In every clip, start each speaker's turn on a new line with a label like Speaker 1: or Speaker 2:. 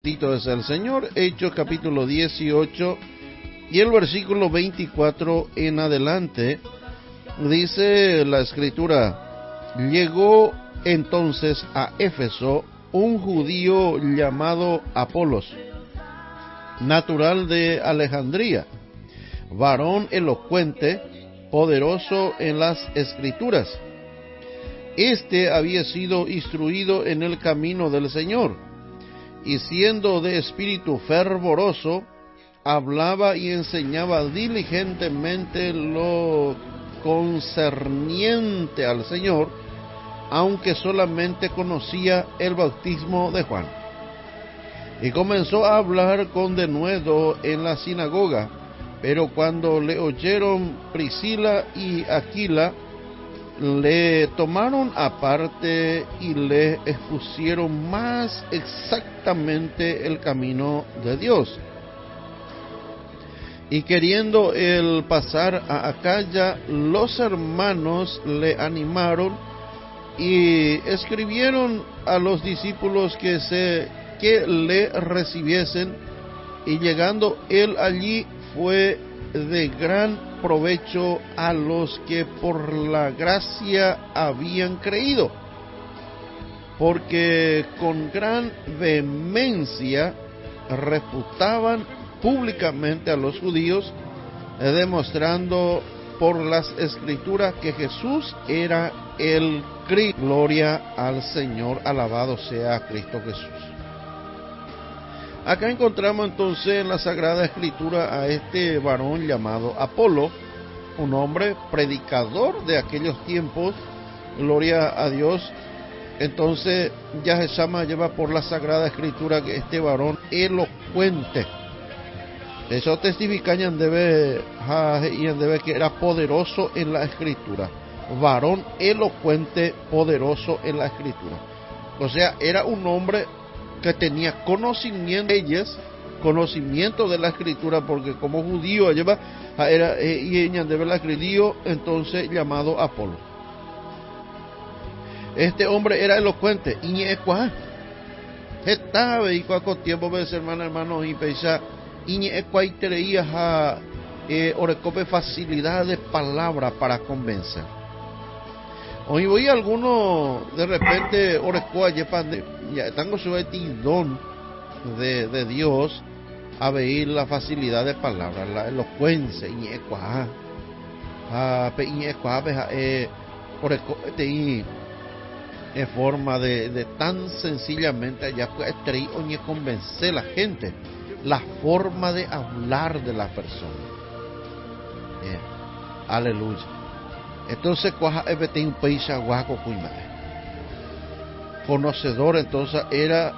Speaker 1: Bendito es el Señor. Hechos capítulo 18 y el versículo 24 en adelante, dice la escritura: llegó entonces a Éfeso un judío llamado Apolos, natural de Alejandría, varón elocuente, poderoso en las escrituras. Este había sido instruido en el camino del Señor, y siendo de espíritu fervoroso, hablaba y enseñaba diligentemente lo concerniente al Señor, aunque solamente conocía el bautismo de Juan. Y comenzó a hablar con denuedo en la sinagoga, pero cuando le oyeron Priscila y Aquila, le tomaron aparte y le expusieron más exactamente el camino de Dios. Y queriendo él pasar a Acaya, los hermanos le animaron y escribieron a los discípulos que le recibiesen, y llegando él allí fue de gran provecho a los que por la gracia habían creído, porque con gran vehemencia refutaban públicamente a los judíos, demostrando por las escrituras que Jesús era el Cristo. Gloria al Señor, alabado sea Cristo Jesús. Acá encontramos entonces en la Sagrada Escritura a este varón llamado Apolo, un hombre predicador de aquellos tiempos, gloria a Dios. Entonces ya se lleva por la Sagrada Escritura que este varón elocuente. Eso testifica y debe que era poderoso en la Escritura. Varón elocuente, poderoso en la Escritura. O sea, era un hombre que tenía conocimiento de ellas, conocimiento de la Escritura, porque como judío lleva era y debe la escribió, entonces llamado Apolo. Este hombre era elocuente y estaba y cuaco tiempo ves hermano y pensar y tería orecope facilidad de palabra para convencer. Hoy voy a algunos de repente orecoa ya tengo su don de Dios a ver la facilidad de palabra, la elocuencia en forma de tan sencillamente ya puede convencer a la gente la forma de hablar de la persona. Aleluya. Entonces conocedor, entonces era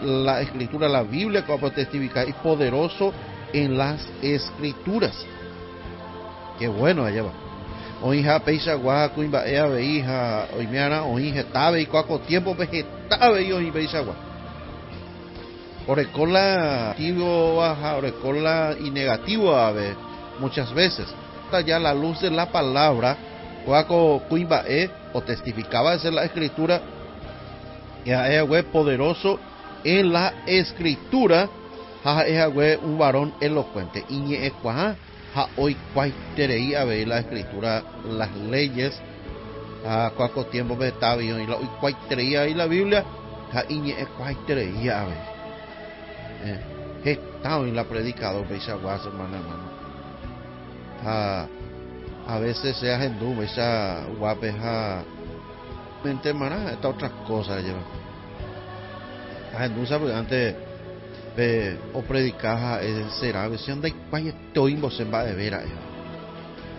Speaker 1: la escritura, la Biblia, como testificar, y poderoso en las escrituras. Qué bueno allá va. Oija peisa guaja cuimba ea veija oimiana oija tabe y cuaco tiempo vegetable y oija peisa guaja. Orecola negativo baja, orecola y negativo a ver muchas veces. Ya la luz de la palabra, cuaco cuimba o testificaba desde la escritura. Ya es poderoso en la escritura, es un varón elocuente. Y hoy cuaiterei a ver la escritura, las leyes, cuaco tiempo estaba y hoy cuaiterei ahí la Biblia, y cuaiterei a ver. Estado en la predicador, hermano. A veces se hacen duda, esa guapeja. Mente hermana, esta otras cosas lleva. Porque antes o predicar será versión de cuál toimbo se va de ver allá.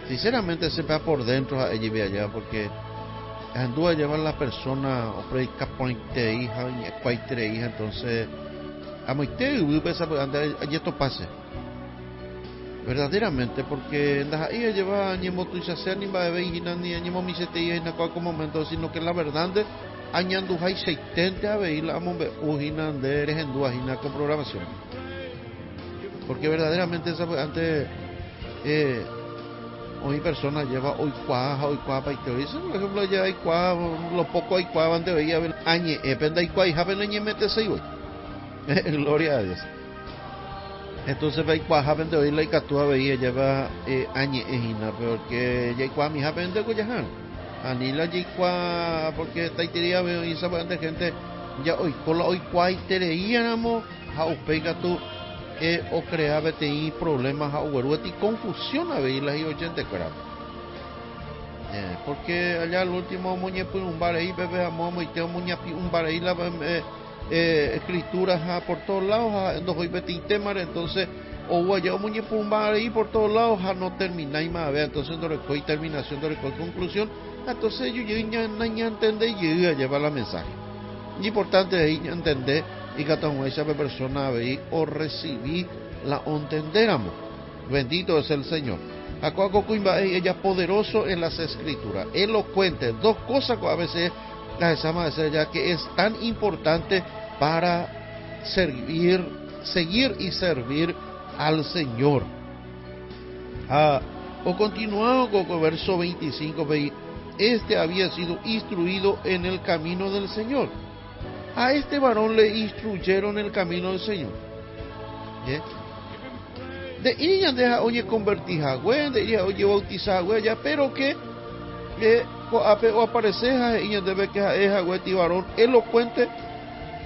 Speaker 1: Sinceramente se va por dentro allí ve allá, porque anduva llevar la persona o predicar por hija y cualquier hija, entonces a muite y pensar antes allí esto pase. Verdaderamente, porque ahí lleva ni moto y se ni va a ver ni animo mi sete y en cualquier momento, sino que la verdad añando hay 70 a ver la mombe ujinan de eres en duajina con programación, porque verdaderamente esa antes hoy personas lleva hoy cuaja y te dice por ejemplo ya hay cuaja lo poco hay cuaja antes veía ver añe penda y cuaja y jaben añe mete se hoy Gloria a Dios. Entonces ve cuaja de hoy la icatúa veía lleva añe ejina, porque ya cua mi japen de cuyajan. Anila ya cua porque taitería veo y sabe de gente ya hoy cola hoy cuai tereíamos a upega tu o crea BTI problemas a uerueti confusión a ver las y 80 grados. Porque allá el último muñe pues un bar ahí bebé amo y tengo muñe un bar ahí la escrituras por todos lados en dos hoy beti temar entonces o guaya muñe por un bar ahí por todos lados no termina y más a ver entonces no recoy terminación no recoy conclusión entonces yo ya no entender y a llevar la mensaje y importante ahí entender y que toda esa persona veí o recibí la entenderamos bendito es el Señor. Ella poderoso en las escrituras, elocuente, dos cosas que a veces las llama ya que es tan importante para seguir y servir al Señor. O continuado con el verso 25, este había sido instruido en el camino del Señor. A este varón le instruyeron el camino del Señor. De ella deja oye convertir a güey, de ella oye bautizar a güey, ya, pero que o aparece a ella debe que es a güey varón elocuente,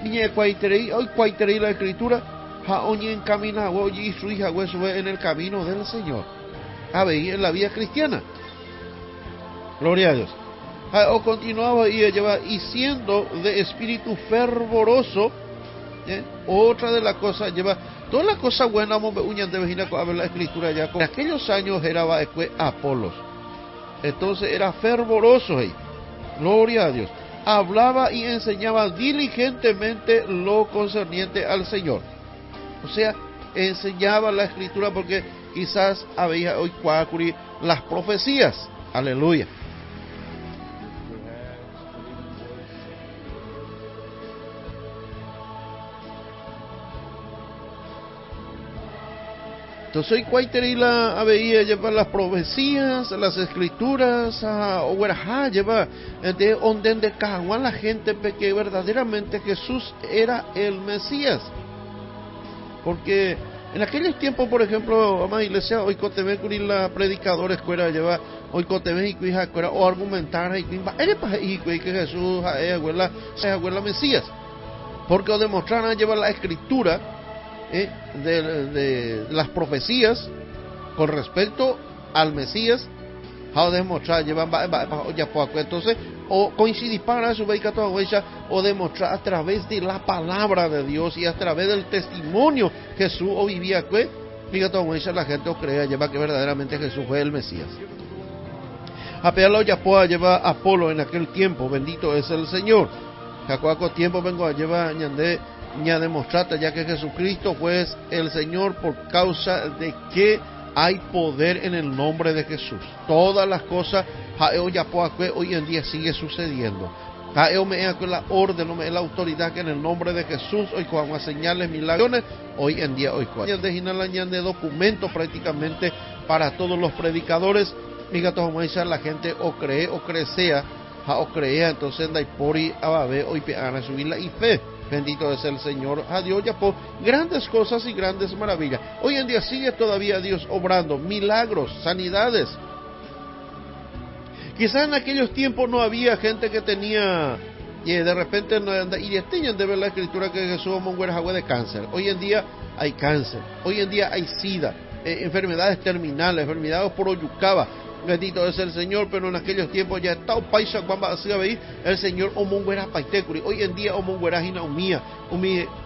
Speaker 1: niña cuaiterei, hoy cuaiterei la escritura, a oye encamina a güey y su hija güey sube en el camino del Señor. A ver, en la vida cristiana. Gloria a Dios. O continuaba y lleva y siendo de espíritu fervoroso, otra de las cosas lleva. Todas las cosas buenas, de vecina a ver la escritura ya. En aquellos años era Apolos. Entonces era fervoroso ahí. Gloria a Dios. Hablaba y enseñaba diligentemente lo concerniente al Señor. O sea, enseñaba la escritura porque quizás había hoy cuacuri las profecías. Aleluya. Entonces hoy cuaiterila veía llevar las profecías, las escrituras, o verajá lleva de donde caguan la gente que verdaderamente Jesús era el Mesías. Porque en aquellos tiempos, por ejemplo, vamos a iglesia, hoy coteme con la predicadora escuela lleva, hoy coteme y cuija escuela, o argumentar y que Jesús es abuela Mesías. Porque o demostrar llevar la escritura, de las profecías con respecto al Mesías, a demostrar llevan entonces o coincidir para su o demostrar a través de la palabra de Dios y a través del testimonio Jesús o vivía que la gente crea lleva que verdaderamente Jesús fue el Mesías. A pedirlo ya pueda llevar Apolo en aquel tiempo, bendito es el Señor. Cacuaco tiempo vengo a llevar añade ni a demostrarte ya que Jesucristo fue el Señor por causa de que hay poder en el nombre de Jesús. Todas las cosas hoy en día sigue sucediendo. La orden, la autoridad que en el nombre de Jesús hoy con señales, milagros, hoy en día hoy con de documentos prácticamente para todos los predicadores. Mira, la gente o cree o crea o crea, entonces daipori ababe hoy a subir la fe. Bendito es el Señor, a Dios ya por grandes cosas y grandes maravillas. Hoy en día sigue todavía Dios obrando milagros, sanidades. Quizás en aquellos tiempos no había gente que tenía y de repente y tenían de ver la escritura que Jesús monguera de cáncer. Hoy en día hay cáncer, hoy en día hay sida, enfermedades terminales, enfermedades por oyucaba. Bendito es el Señor, pero en aquellos tiempos ya está paisa cuando se a ver el Señor omonguera paitecuri. Hoy en día omonguera hina umía,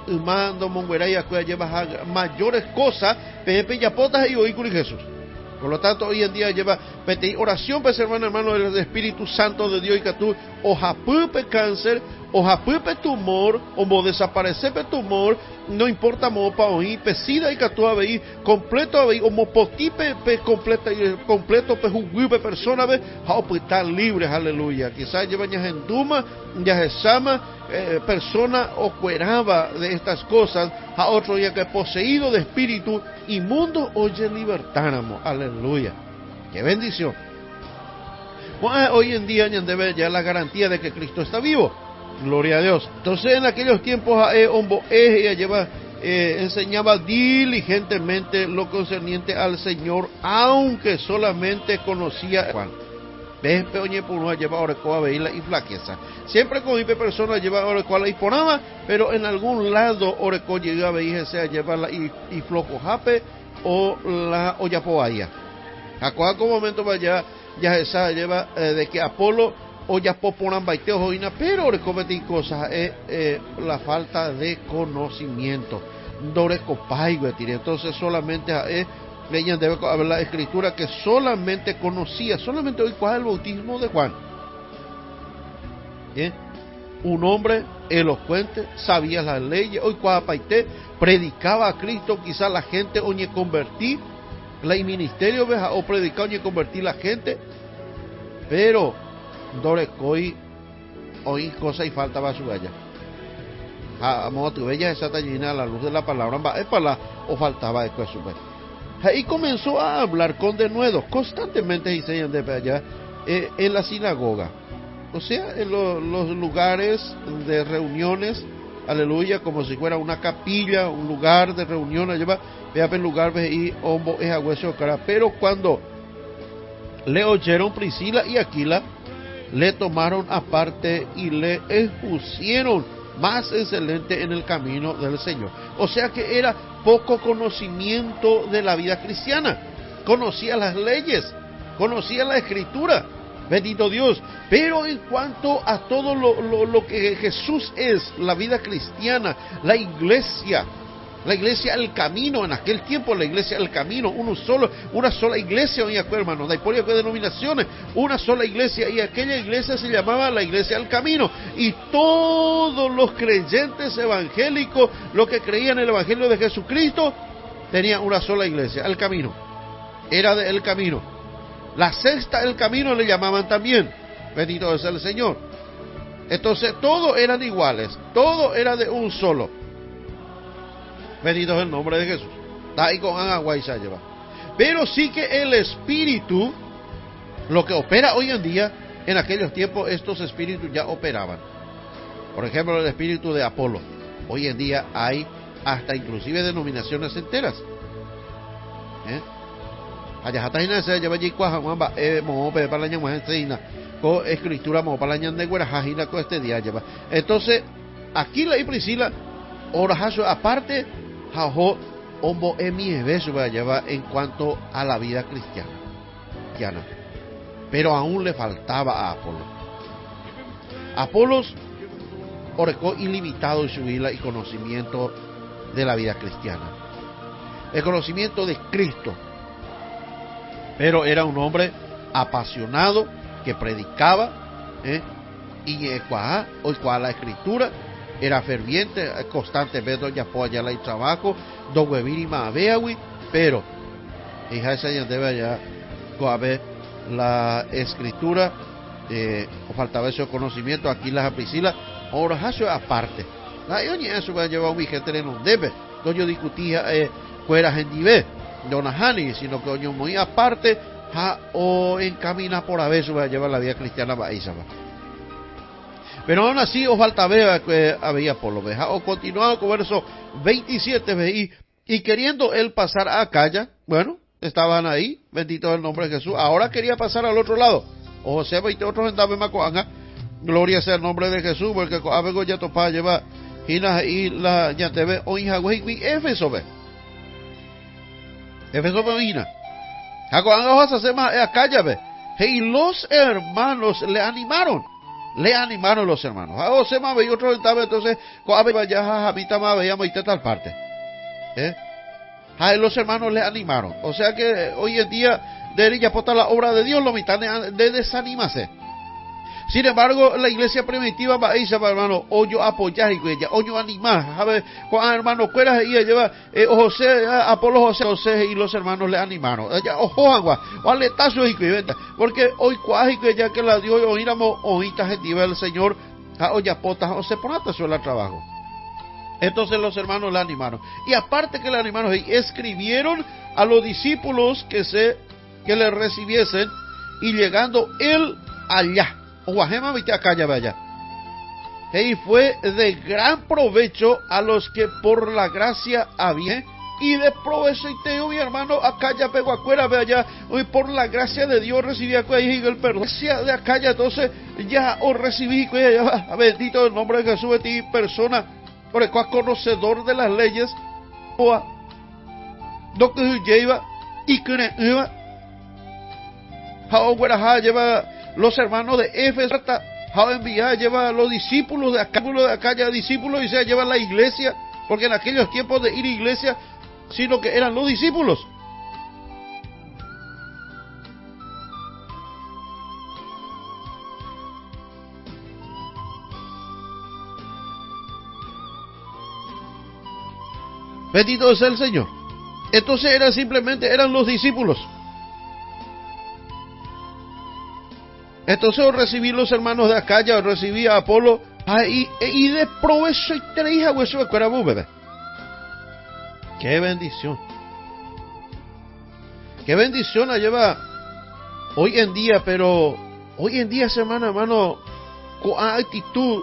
Speaker 1: humando omonguera y acuya lleva mayores cosas, pepe ya potas y oícuri Jesús. Por lo tanto, hoy en día lleva oración, pues hermano, del Espíritu Santo de Dios y que tú ojapupe cáncer, ojapupe tumor, o desaparecer tumor, no importa mo pa oí, pesida y que tú veí completo veí, o potipe completo pe juguipe persona ve, pues están libres, aleluya. Quizás llevan ya genduma, ya jesama, persona o cueraba de estas cosas, a otro ya que poseído de espíritu inmundo, oye libertáramos, aleluya. Qué bendición. Hoy en día ya debe ya la garantía de que Cristo está vivo. Gloria a Dios. Entonces en aquellos tiempos ella lleva enseñaba diligentemente lo concerniente al Señor, aunque solamente conocía a Juan. ¿Ves? Peoñe por lleva orecoa veila y flaqueza. Siempre con hipe persona lleva orecoa la hiponama, pero en algún lado oreco llega a veía sea llevarla y flojo jape o la oyapoaya. Acoa como momento vaya ya esa lleva de que Apolo o ya poponan baiteo joina, pero orecometi cosas la falta de conocimiento. Dorecopaigue tire. Entonces solamente ella debe haber la escritura que solamente conocía, solamente hoy cuál es el bautismo de Juan. Un hombre elocuente, sabía las leyes, hoy cuál paité, predicaba a Cristo, quizás la gente oye convertir, la ministerio veja o predicar oye convertir la gente, pero dorecoi oí cosa y falta va su galla. A modo tu bella esa tallina a la luz de la palabra es para o faltaba esto su vez. Y comenzó a hablar con denuedo, constantemente dice de allá en la sinagoga, o sea, en los lugares de reuniones, aleluya, como si fuera una capilla, un lugar de reunión, allá vea el lugar y hombo es agüeso cara. Pero cuando le oyeron Priscila y Aquila, le tomaron aparte y le expusieron más excelente en el camino del Señor. O sea que era poco conocimiento de la vida cristiana. Conocía las leyes, conocía la escritura, bendito Dios. Pero en cuanto a todo lo que Jesús es, la vida cristiana, la iglesia el camino, en aquel tiempo la iglesia el camino, una sola iglesia, oye hermano, no hay por denominaciones, una sola iglesia, y aquella iglesia se llamaba la iglesia del camino, y todos los creyentes evangélicos, los que creían en el evangelio de Jesucristo, tenían una sola iglesia, el camino, era del camino. La sexta del camino le llamaban también, bendito es el Señor. Entonces todos eran iguales, todo era de un solo. Bendito es el nombre de Jesús. Pero sí que el espíritu, lo que opera hoy en día, en aquellos tiempos estos espíritus ya operaban. Por ejemplo, el espíritu de Apolo. Hoy en día hay hasta inclusive denominaciones enteras. Con escritura entonces Aquila y Priscila orajazo aparte jajo hombo emieve en cuanto a la vida cristiana, pero aún le faltaba a Apolo. Apolos orecó ilimitado en su vida y conocimiento de la vida cristiana, el conocimiento de Cristo, pero era un hombre apasionado que predicaba y hoy cual la escritura era ferviente, constantemente ya apoya el trabajo, do hueviri ma veawi, pero hija esa ya debe ya coabe la escritura, o faltaba ese conocimiento. Aquí las Priscila, ahora eso aparte. La yo ni eso va a llevar mi gente en un debe, no yo discutía fuera gendive, donahani, sino que yo muy aparte, o encamina por a veces va a llevar la vida cristiana va a pero aún así os falta ver que había Apolo, o continuado con verso 27, y queriendo él pasar a Acaya, bueno, estaban ahí, bendito el nombre de Jesús, ahora quería pasar al otro lado, o José 28 en Macoanga, gloria sea el nombre de Jesús, porque a ya topa lleva y la ya te ve o hija güey Éfeso ve hina Jacoanga vas a hacer más Acaya ve, y los hermanos le animaron los hermanos. O se me veía otro entonces, cuando vaya habita más veíamos y tal parte. Los hermanos le animaron. O sea que hoy en día de ella aporta la obra de Dios, lo mitad de desanimarse. Sin embargo, la iglesia primitiva va a irse, hermano, o yo apoyar y ella, o yo animar, ¿sabes? Cuando hermano fuera y lleva José, Apolo José y los hermanos le animaron. Ella, ojo agua, o aletazo y cuiventa, porque hoy cuaji que ya que la dio oíramos oíta gentiva del Señor, a oyapota o se ponata suele el trabajo. Entonces los hermanos le animaron. Y aparte que le animaron, escribieron a los discípulos que le recibiesen, y llegando él allá. O Guajema viste acá ya vaya. y fue de gran provecho a los que por la gracia habían. Y de provecho y te digo, mi hermano, acá ya pegó afuera, ve allá, hoy por la gracia de Dios recibí acá y el perdón. Gracia de acá ya, entonces ya os recibí, ya, bendito el nombre de Jesús de ti, persona, por el cual conocedor de las leyes, lo que lleva y que lleva los hermanos de Éfeso, lleva a los discípulos de acá ya discípulos y se lleva a la iglesia, porque en aquellos tiempos de ir a iglesia, sino que eran los discípulos. Bendito sea el Señor. Entonces eran los discípulos. Entonces recibí los hermanos de Acaya, recibí a Apolo, y de provecho y tres hijas, hueso de cuerabú, bebé. Qué bendición. Qué bendición la lleva hoy en día, pero hoy en día, hermano, con actitud,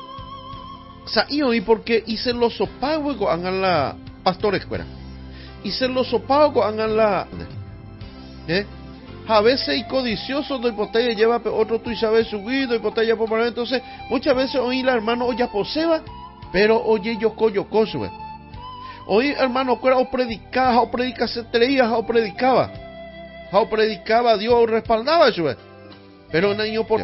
Speaker 1: y porque hice los sopagos con la pastora escuela. Hice los sopagos con la, a veces y codicioso de botella lleva otro tú y sabes subido y botella por entonces muchas veces oí la hermano oye poseba, pero oye yo sube. Hoy, hermano, o predicaba, o predicase treías, o predicaba, Dios respaldaba eso, pero no hay por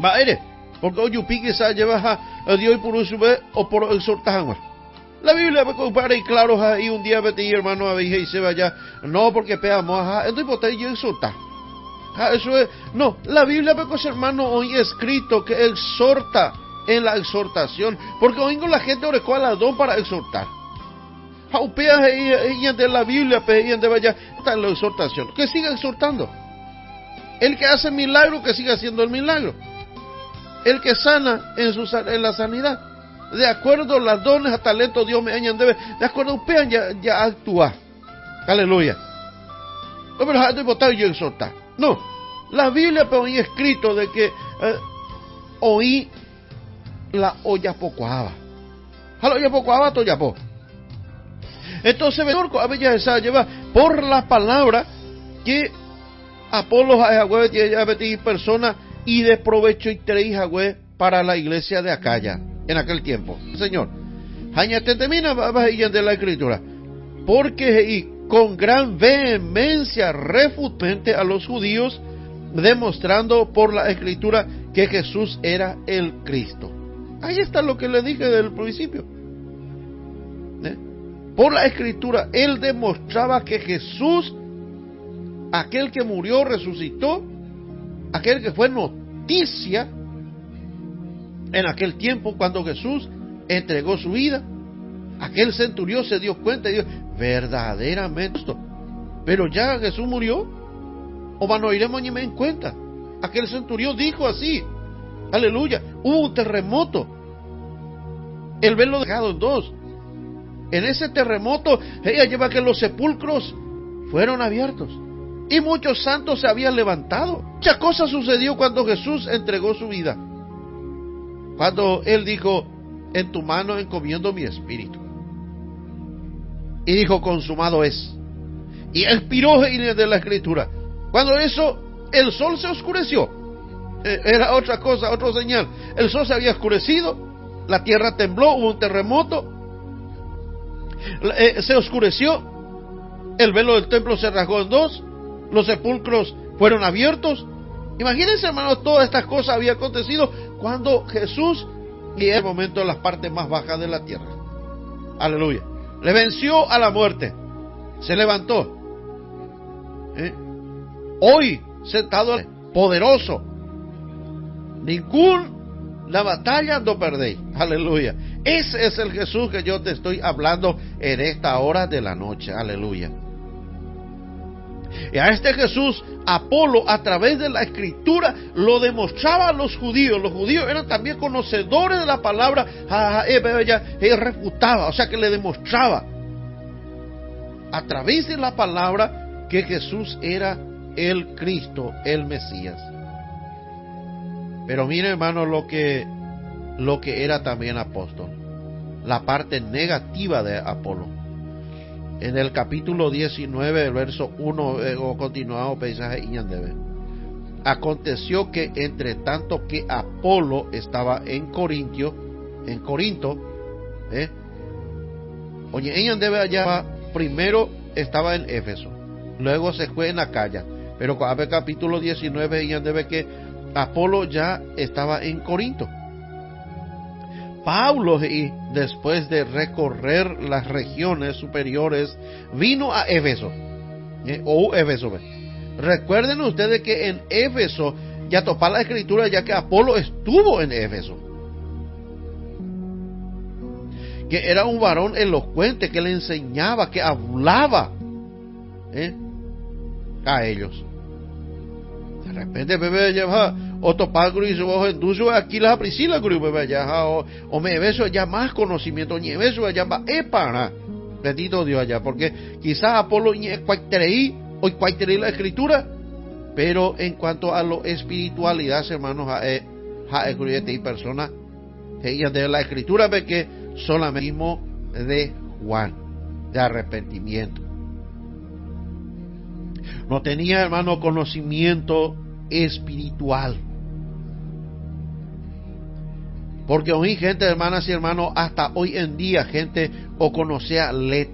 Speaker 1: va eres, porque hoy yo pique esa lleva a Dios y por un sube o por exhortar. La Biblia me compara y claro ahí un día vete hermano a ver y se vaya, no porque peamos, entonces por yo exhortar. Eso es, no, la Biblia me cosa hermano hoy escrito que exhorta en la exhortación, porque oigo la gente ahora cuál la don para exhortar. Jaupea y de la Biblia, y de vaya, está en la exhortación, que siga exhortando. El que hace milagro, que siga haciendo el milagro. El que sana en la sanidad. De acuerdo a las dones, a talentos, Dios me añade, de acuerdo a ya actúa. Aleluya. No, pero estoy votado y yo exhortar. No, la Biblia pero hoy escrito de que oí la olla pocoaba. La olla pocoaba, toya po. Entonces, esa lleva por la palabra que Apolo y persona y de provecho y tres para la iglesia de Acaya en aquel tiempo. Señor, te termina de la escritura, porque y con gran vehemencia refutante a los judíos, demostrando por la escritura que Jesús era el Cristo. Ahí está lo que le dije del principio. Por la escritura, él demostraba que Jesús, aquel que murió, resucitó, aquel que fue noticia en aquel tiempo cuando Jesús entregó su vida, aquel centurión se dio cuenta y dijo, verdaderamente esto, pero ya Jesús murió, o no iremos ni me en cuenta. Aquel centurión dijo así, aleluya, hubo un terremoto, el velo dejado en dos. En ese terremoto, ella lleva que los sepulcros fueron abiertos y muchos santos se habían levantado. Mucha cosa sucedió cuando Jesús entregó su vida. Cuando Él dijo, en tu mano encomiendo mi espíritu. Y dijo, consumado es. Y expiró de la escritura. Cuando eso, el sol se oscureció. Era otra cosa, otra señal. El sol se había oscurecido, la tierra tembló, hubo un terremoto. Se oscureció, el velo del templo se rasgó en dos, los sepulcros fueron abiertos. Imagínense, hermanos, todas estas cosas habían acontecido cuando Jesús, y en el momento de las partes más bajas de la tierra, aleluya, le venció a la muerte, se levantó, hoy sentado poderoso, la batalla no perdéis, aleluya. Ese es el Jesús que yo te estoy hablando en esta hora de la noche, aleluya. Y a este Jesús, Apolo, a través de la escritura, lo demostraba a los judíos. Los judíos eran también conocedores de la palabra, él refutaba, o sea que le demostraba a través de la palabra que Jesús era el Cristo, el Mesías. Pero mire, hermano, lo que lo que era también apóstol. La parte negativa de Apolo. En el capítulo 19, el verso 1, o continuado paisaje Iñandebe. Aconteció que entre tanto que Apolo estaba en Corinto, oye, Iñandebe allá primero estaba en Éfeso, luego se fue en Acaya, pero a ver capítulo 19 Iñandebe que Apolo ya estaba en Corinto. Pablo, y después de recorrer las regiones superiores, vino a Éfeso. Éfeso. Recuerden ustedes que en Éfeso, ya topa la escritura, ya que Apolo estuvo en Éfeso. Que era un varón elocuente, que le enseñaba, que hablaba a ellos. De repente, bebé, lleva otro pagro y su ojo endulzo aquí la Priscila, bebé, ya, o me beso ya más conocimiento, ni beso ya va para. Bendito Dios allá, porque quizás Apolo hoy cuaiterí la escritura, pero en cuanto a la espiritualidad, hermanos, hay personas que ellas de la escritura ve que solamente de Juan, de arrepentimiento. No tenía, hermano, conocimiento espiritual. Porque hoy gente, hermanas y hermanos, hasta hoy en día gente o conocía let.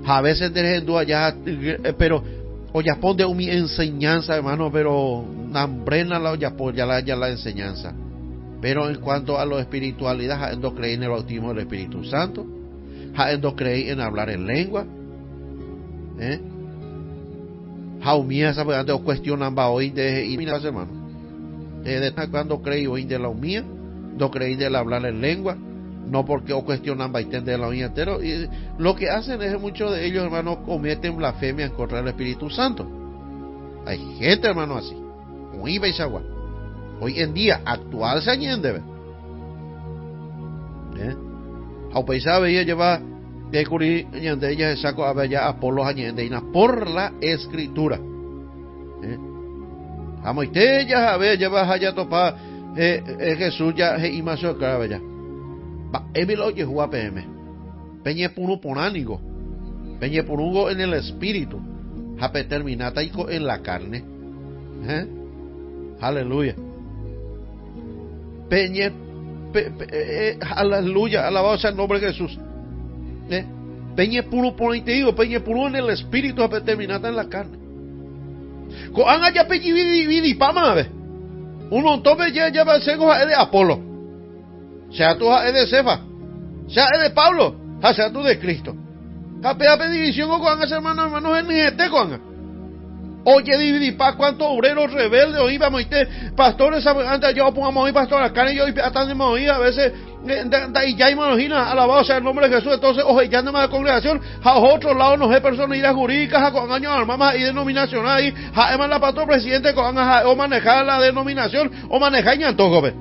Speaker 1: A veces de allá, pero o ya pone mi enseñanza, hermano, pero nambrena la ya la enseñanza. Pero en cuanto a la espiritualidad, no creí en el bautismo del Espíritu Santo, no creí en hablar en lengua, Jaumía sabe antes o cuestionan va hoy de y mira hermano. De cuando creí hoy de la humía, no creí de hablar en lengua, no porque o cuestionan va de la humía entero. Y lo que hacen es muchos de ellos, hermanos, cometen blasfemia en contra del Espíritu Santo. Hay gente, hermano, así. Muy beisagua. Hoy en día, actual se añende. A paisa veía llevar de curí añende ella se sacó a ver ya Apolo añende por la escritura. A moite ya a ver lleva allá topa Jesús ya y más o cara ya. Va evilo que juega PM. Peñe puro ponánigo. Peñe purugo en el espíritu. Jape terminata en la carne. Aleluya. Peñe aleluya, alabado sea el nombre de Jesús. Peñe puro político, peñe puro en el espíritu, a terminata en la carne. Coan allá peñi vidi pama ve. Un montón de ya va a ser de Apolo. Sea tú de Cefa, sea de Pablo, sea tú de Cristo. Capea división o coan hermanos en este coan. Oye, dividipa cuántos obreros rebeldes oí, vamos, pastores, antes yo pongamos hoy pastor acá, y yo están oí a veces, y ya imagina, alabado sea el nombre de Jesús, entonces, oye, ya no más de congregación, a otro lado no hay personalidades jurídicas, con años armadas y denominacionales, además la pastor presidente, o manejar la denominación, o manejar ñantojo, ve.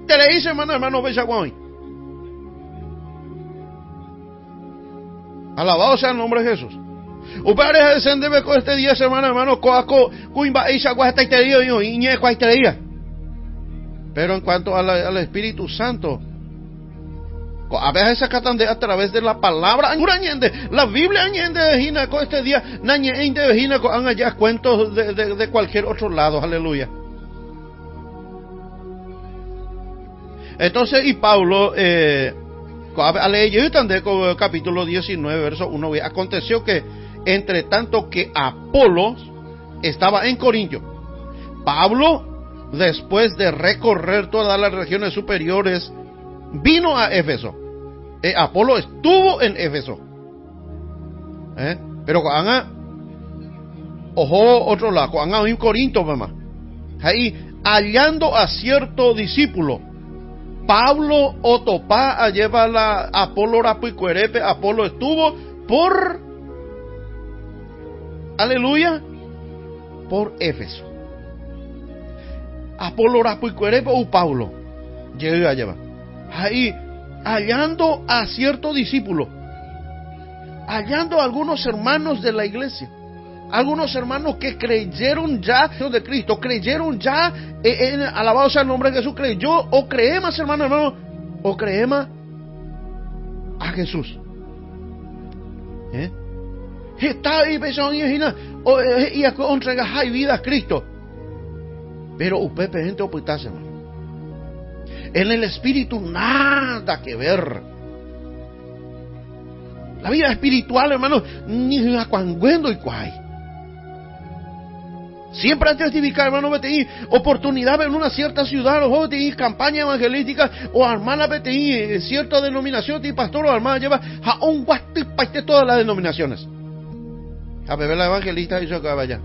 Speaker 1: Te le dice, hermano, ve hoy. Alabado sea el nombre de Jesús. Upareja descende con este día, hermano, coaco, cuimba, isha, guastaitería, y ñe, cuaitería. Pero en cuanto al Espíritu Santo, a veces sacan a través de la palabra, la Biblia añende, con este día, nañe, con allá cuentos de cualquier otro lado, aleluya. Entonces, y Pablo, capítulo 19, verso 1, aconteció que entre tanto que Apolo estaba en Corinto, Pablo, después de recorrer todas las regiones superiores, vino a Éfeso. Apolo estuvo en Éfeso. Pero ojo otro lado, en Corinto, mamá. Ahí, hallando a cierto discípulo, Pablo otopá a llevar a Apolo rapuicuerepe. Apolo estuvo por, aleluya, por Éfeso. Apolo rapuicuerepe o Pablo llegó a llevar. Ahí, hallando a cierto discípulo, hallando a algunos hermanos de la iglesia, algunos hermanos que creyeron ya de Cristo, creyeron ya, alabado sea el nombre de Jesús, creyó, o creemos, hermano, o creemos a Jesús. Está ahí pensando y entregar vida a Cristo. Pero usted gente ocultarse, hermano. En el espíritu nada que ver. La vida espiritual, hermano, ni a cuanguendo y cuay. Siempre hay testificar, hermano, BTI, oportunidad en una cierta ciudad, o BTI, campaña evangelística, o hermana BTI, cierta denominación, y pastor o hermana lleva a un guastipaite todas las denominaciones. A beber la evangelista y se acaba allá.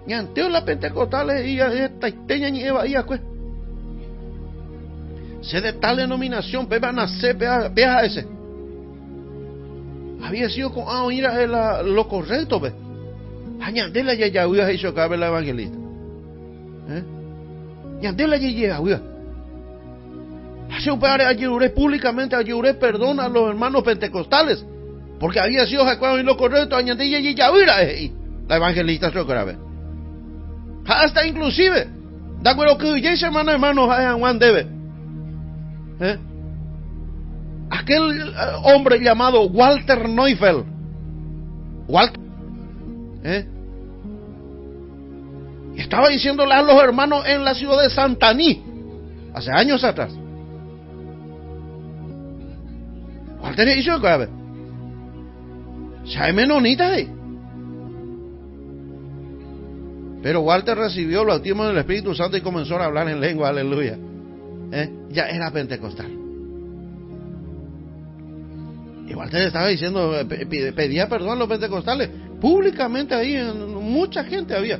Speaker 1: Y ante las pentecostales y esta esteña y eva y pues. Se de tal denominación, peba nacer, pea ese. Había sido con ir a lo correcto, ve. Añandela ya ya huya hizo cabe la evangelista. Añandela ya ya huya. Hace un par de ayudé públicamente, ayudé perdón a los hermanos pentecostales, porque había sido en lo correcto, añandela ya ya huya. La evangelista se grave. Hasta inclusive, de acuerdo que ya hermanos Juan debe. Aquel hombre llamado Walter Neufeld, estaba diciéndole a los hermanos en la ciudad de Santaní, hace años atrás. Walter hizo grave. Se hay menonitas ahí. Pero Walter recibió el bautismo del Espíritu Santo y comenzó a hablar en lengua, aleluya. Ya era pentecostal. Y Walter estaba diciendo, pedía perdón a los pentecostales, públicamente ahí, mucha gente había,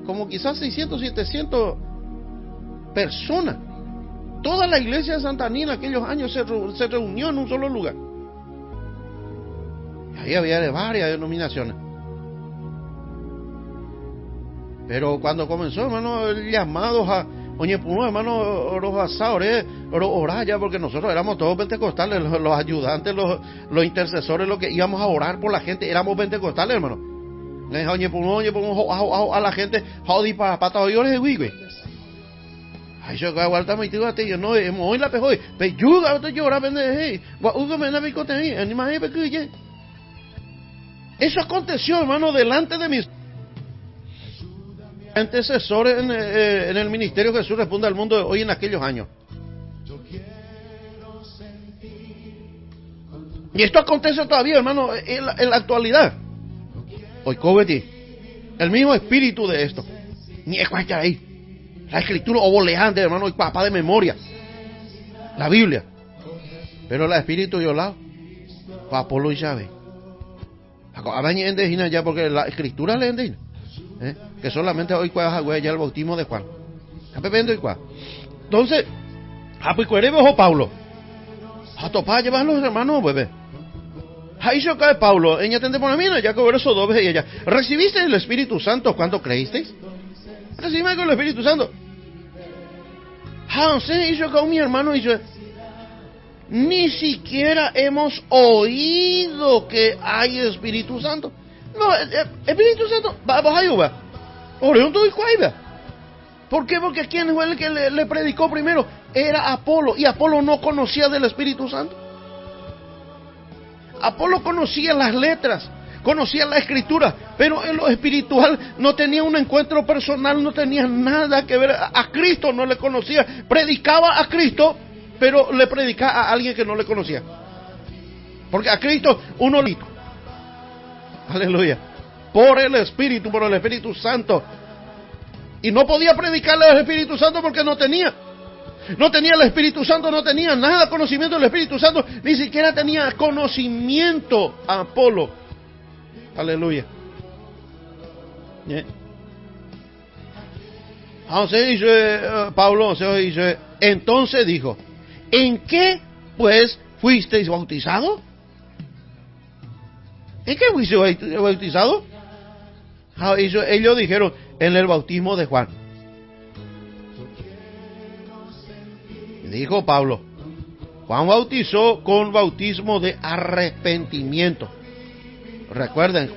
Speaker 1: como quizás 600, 700 personas. Toda la iglesia de Santaní en aquellos años se reunió en un solo lugar. Y ahí había de varias denominaciones. Pero cuando comenzó, hermano, llamados a oye, hermano, orar ya, porque nosotros éramos todos pentecostales, los ayudantes, los intercesores, los que íbamos a orar por la gente, éramos pentecostales, hermano. Oye, a la gente, jodi para hoyores de güey. Ay, yo aguanta mi tío, yo no, hoy la pejoy, pero yo ahora llora, vende, me na picote ahí, animaje pequeñe. Eso aconteció, hermano, delante de mis antecesores en el ministerio Jesús Responde al Mundo de hoy en aquellos años. Y esto acontece todavía, hermano, en la actualidad. Hoy Coveti, el mismo espíritu de esto. Ni es cuesta ahí. La escritura obolejante, hermano, y papá de memoria. La Biblia. Pero la espíritu violado. Apolo y Yahvé. Ya porque la escritura le endina. Que solamente hoy ya el bautismo de Juan. Entonces, pues o Paulo. A topar llevar los hermanos, bebé. Ahí se cae Paulo, ella tende por mí, ya que eso dos veces ella. ¿Recibiste el Espíritu Santo cuando creísteis? Recibimos con el Espíritu Santo. Sí, hizo con mi hermano y yo. Ni siquiera hemos oído que hay Espíritu Santo. No, Espíritu Santo, vamos a ayudar. ¿Por qué? Porque ¿quién fue el que le predicó primero? Era Apolo, y Apolo no conocía del Espíritu Santo. Apolo conocía las letras, conocía la escritura, pero en lo espiritual no tenía un encuentro personal, no tenía nada que ver. A Cristo no le conocía, predicaba a Cristo, pero le predicaba a alguien que no le conocía. Porque a Cristo uno le... Aleluya. Por el Espíritu Santo. Y no podía predicarle al Espíritu Santo porque no tenía. No tenía el Espíritu Santo, no tenía nada conocimiento del Espíritu Santo, ni siquiera tenía conocimiento a Apolo. Aleluya. Entonces dice Pablo, entonces dijo, ¿en qué pues fuisteis bautizados? ¿En qué fuisteis bautizados? Ellos dijeron, en el bautismo de Juan. Dijo Pablo, Juan bautizó con bautismo de arrepentimiento. Recuerden,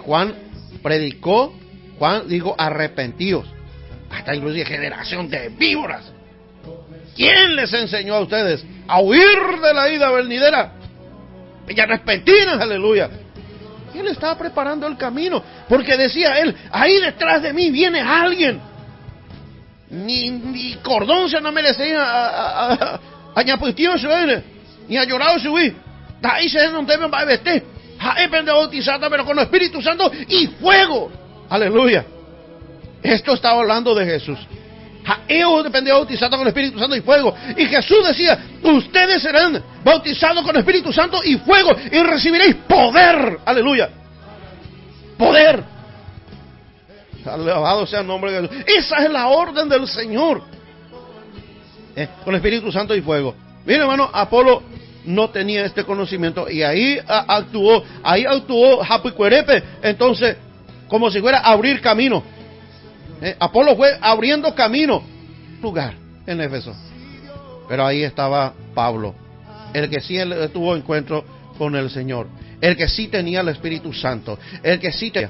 Speaker 1: Juan predicó, Juan dijo arrepentíos. Hasta inclusive generación de víboras. ¿Quién les enseñó a ustedes a huir de la ida venidera? Y arrepentidos, aleluya. Él estaba preparando el camino, porque decía él, ahí detrás de mí viene alguien. Ni cordón se no merecía a ñapustio ni a llorado subir. Ahí se no deben va a vestir. Ahí pende bautizada, pero con el Espíritu Santo y fuego. Aleluya. Esto estaba hablando de Jesús. Ellos dependían bautizados con el Espíritu Santo y fuego. Y Jesús decía, ustedes serán bautizados con el Espíritu Santo y fuego y recibiréis poder. Aleluya. Poder. Alabado sea el nombre de Jesús. Esa es la orden del Señor. Con el Espíritu Santo y fuego. Mire, hermano, Apolo no tenía este conocimiento y ahí actuó Japicuerepe. Entonces, como si fuera abrir camino. Apolo fue abriendo camino, lugar en Éfeso. Pero ahí estaba Pablo, el que sí tuvo encuentro con el Señor, el que sí tenía el Espíritu Santo, el que sí tenía.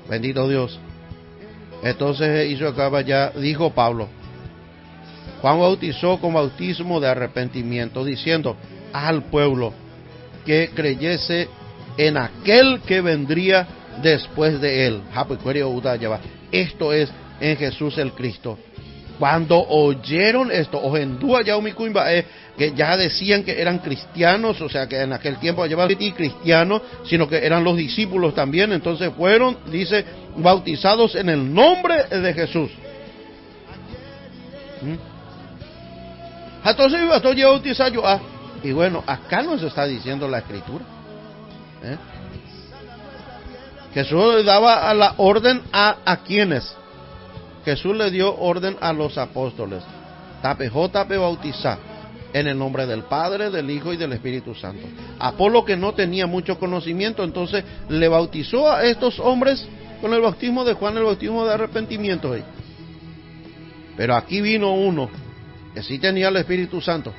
Speaker 1: Bendito Dios. Entonces hizo acaba ya, dijo Pablo, Juan bautizó con bautismo de arrepentimiento, diciendo al pueblo que creyese en aquel que vendría después de él. Esto es en Jesús el Cristo. Cuando oyeron esto, que ya decían que eran cristianos, o sea que en aquel tiempo llevaban cristianos, sino que eran los discípulos también. Entonces fueron, dice, bautizados en el nombre de Jesús. Entonces yo bautizar yo. Y bueno, acá nos está diciendo la Escritura. Jesús le daba la orden a quienes. Jesús le dio orden a los apóstoles. Tape bautizar en el nombre del Padre, del Hijo y del Espíritu Santo. Apolo, que no tenía mucho conocimiento, entonces le bautizó a estos hombres con el bautismo de Juan, el bautismo de arrepentimiento. Pero aquí vino uno que sí tenía el Espíritu Santo.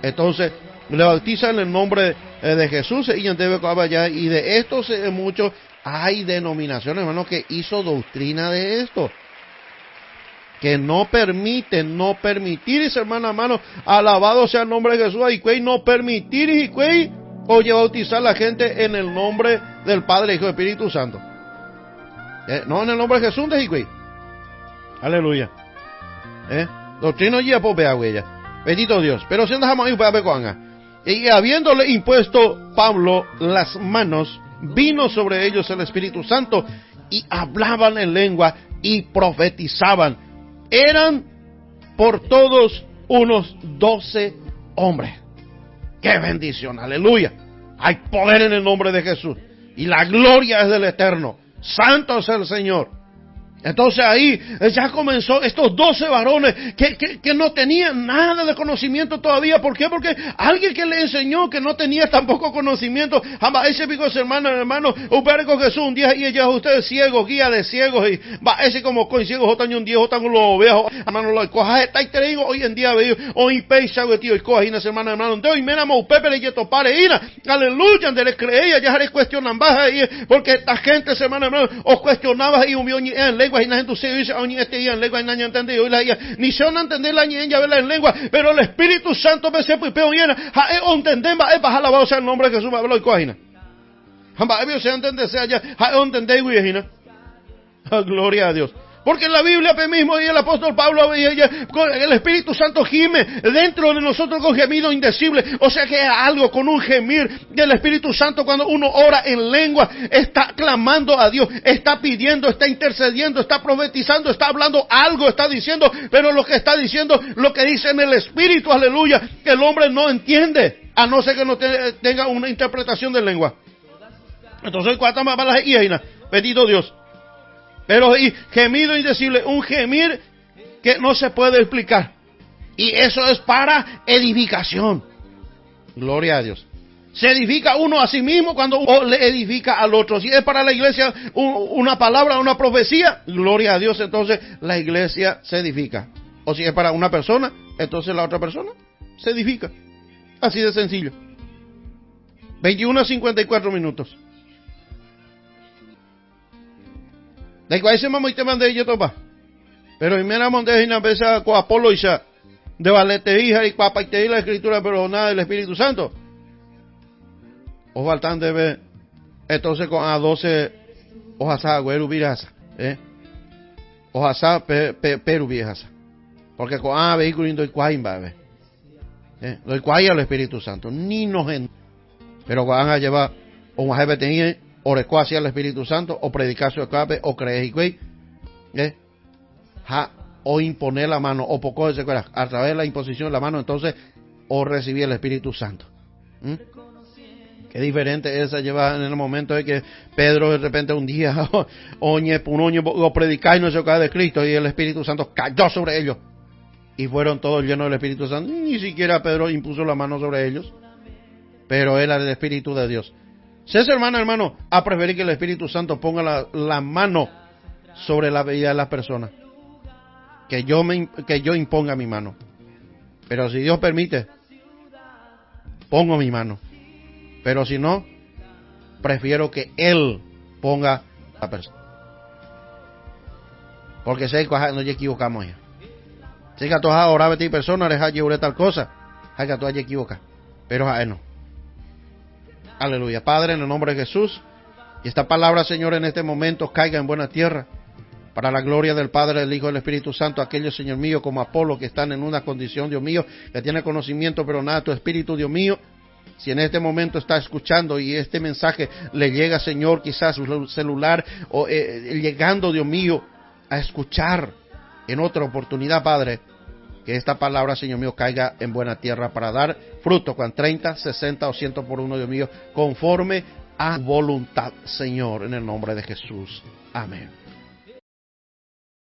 Speaker 1: Entonces le bautiza en el nombre de Jesús y de estos muchos. Hay denominaciones, hermano, que hizo doctrina de esto, que no permiten, no permitir, hermano, alabado sea el nombre de Jesús, y no permitir, oye, bautizar a la gente en el nombre del Padre, Hijo y Espíritu Santo. No en el nombre de Jesús, de Hicuey. Aleluya. Doctrina ya popea, huella. Bendito Dios. Pero si andamos ahí, y habiéndole impuesto Pablo las manos, vino sobre ellos el Espíritu Santo y hablaban en lengua y profetizaban. Eran por todos unos 12 hombres. ¡Qué bendición! ¡Aleluya! Hay poder en el nombre de Jesús y la gloria es del Eterno. Santo es el Señor. Entonces ahí ya comenzó estos 12 varones que no tenían nada de conocimiento todavía. ¿Por qué? Porque alguien que le enseñó que no tenía tampoco conocimiento. Jamás ese pico hermano, con Jesús un día y ella ustedes ciegos, guía de ciegos y va ese como con ciegos jotan un día jotan los viejos hermano lo coja está y hoy en día veo hoy peisa tío y coja ina hermano de hoy mena mo pepe le yeto pare ina aleluya de le creía ya le cuestionan baja y porque esta gente hermano os cuestionaba y un vio en lengua y la gente se dice este día en lengua y nadie entiende hoy la ni se van a entender la niña verla en lengua pero el Espíritu Santo me se pipeo llena entender va baja alabado sea el nombre de Jesús me hablo y coja jamás se entender sea ya entender y gloria a Dios. Porque en la Biblia mismo y el apóstol Pablo y el Espíritu Santo gime dentro de nosotros con gemido indecible. O sea que es algo con un gemir del Espíritu Santo cuando uno ora en lengua, está clamando a Dios, está pidiendo, está intercediendo, está profetizando, está hablando algo, está diciendo, pero lo que está diciendo, lo que dice en el Espíritu, aleluya, que el hombre no entiende, a no ser que no tenga una interpretación de lengua. Entonces, ¿cuántas más balas hay? Bendito Dios. Pero y gemido indecible, un gemir que no se puede explicar. Y eso es para edificación. Gloria a Dios. Se edifica uno a sí mismo cuando uno le edifica al otro. Si es para la iglesia una palabra, una profecía, gloria a Dios, entonces la iglesia se edifica. O si es para una persona, entonces la otra persona se edifica. Así de sencillo. 21:54 minutos. De cuál se mamá y te mandé yo topa. Pero y me la monté una vez con Apolo y ya de valete hija y papá y te di la escritura, pero nada del Espíritu Santo. O faltan de ver entonces con a 12 ojasa güero virasa, ojasa peru viejasa. Porque con a vehículo y doy cuaimba, doy cuaya al Espíritu Santo, ni nos en. Pero van a llevar o un jefe tenía o recuacia al Espíritu Santo o predicar su escape o creer y güey, o imponer la mano o poco de secuela a través de la imposición de la mano, entonces o recibir el Espíritu Santo. Qué diferente esa lleva en el momento de que Pedro de repente un día o predicar y no se acaba de Cristo y el Espíritu Santo cayó sobre ellos y fueron todos llenos del Espíritu Santo. Ni siquiera Pedro impuso la mano sobre ellos, pero era el Espíritu de Dios. Si es hermano, a preferir que el Espíritu Santo ponga la mano sobre la vida de las personas, que yo imponga mi mano. Pero si Dios permite, pongo mi mano. Pero si no, prefiero que Él ponga la persona. Porque sé que no equivocamos ya. Si que tú has orado a ti persona, deja de tal cosa, hay que tú hayas equivocado. Pero a Él no. Aleluya. Padre, en el nombre de Jesús, y esta palabra, Señor, en este momento caiga en buena tierra, para la gloria del Padre, del Hijo y del Espíritu Santo, aquellos, Señor mío, como Apolo, que están en una condición, Dios mío, que tiene conocimiento, pero nada, tu Espíritu, Dios mío, si en este momento está escuchando y este mensaje le llega, Señor, quizás su celular, o llegando, Dios mío, a escuchar en otra oportunidad, Padre, que esta palabra, Señor mío, caiga en buena tierra para dar fruto con 30, 60 o 100 por uno, Dios mío, conforme a voluntad, Señor, en el nombre de Jesús. Amén.